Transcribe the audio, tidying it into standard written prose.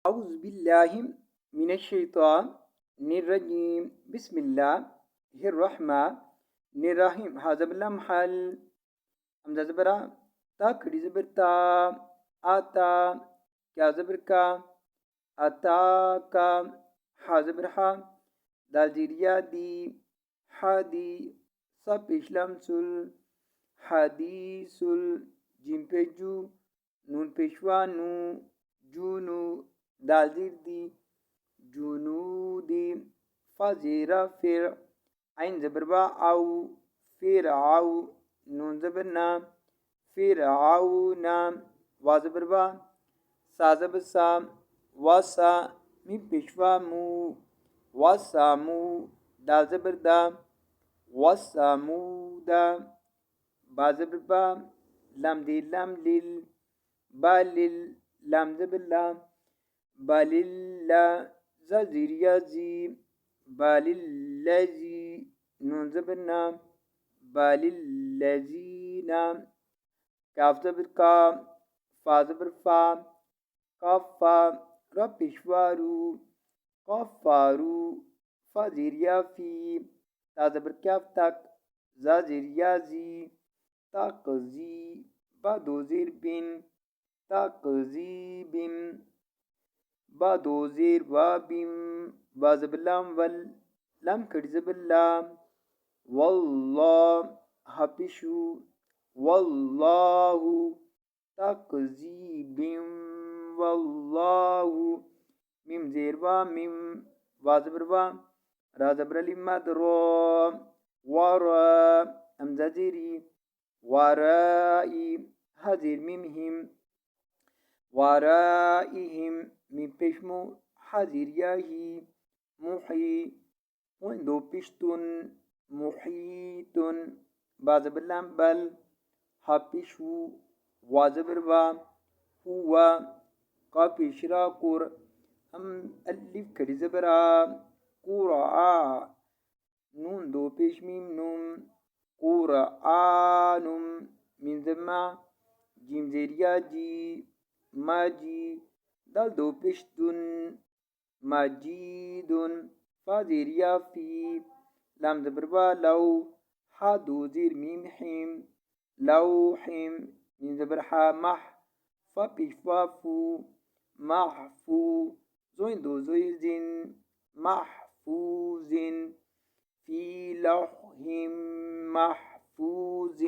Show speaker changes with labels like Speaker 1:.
Speaker 1: أعوذ بالله من الشيطان الرجيم. بسم الله الرحمن الرحيم. هذا بالله محل همزة زبرة تا كري زبرتا آتا كا زبركا أتاكا ها زبرها دال زيريا دي حادي صب إسلام سل حديث جيم بيجو نون بيشوانو جونو دالدير دي جنودي فزيرا فر عين زبربا أو فرعو نون زبرنا فرعون وزبربا سازبسا وسا من بشوا مو وسامو دال زبردا وسامودا بازبربا لام دي لام ليل بالل لام زبلا بالله زازيريا زي بالذي نون زبنا بالذين كاف زبر كا فا زبر فا كافا ربشوارو كفارو فازيريا في تا زبر كاف تك زازيريا زي تاقزي بدوزير بن تاقزي بن بدوزير وابم وزبلام ول لم كرزبلام والله حبشو والله تقزيب والله ميم زيروا ميم وازبروا رازبر لمدرو ورا أمزازيري ورائي هزير ميمهم ورائهم من بشمو حزير ياهي محي وندو بشتون محيط بازبلان بل حبشو وازبربا هو قابشرا قر أم ألف كرزبرا قرآ نون دو پیش میم نوم قرآنم من زما جیم زیریا جی ماجی دل دو پیش دون مجیدون فا زیریا فی لام زبربا لو ها دو زیر میم حیم لوحیم من زبرحا مح فا پیش فافو محفو زوین دو زوی زین محفوظ في لوح محفوظ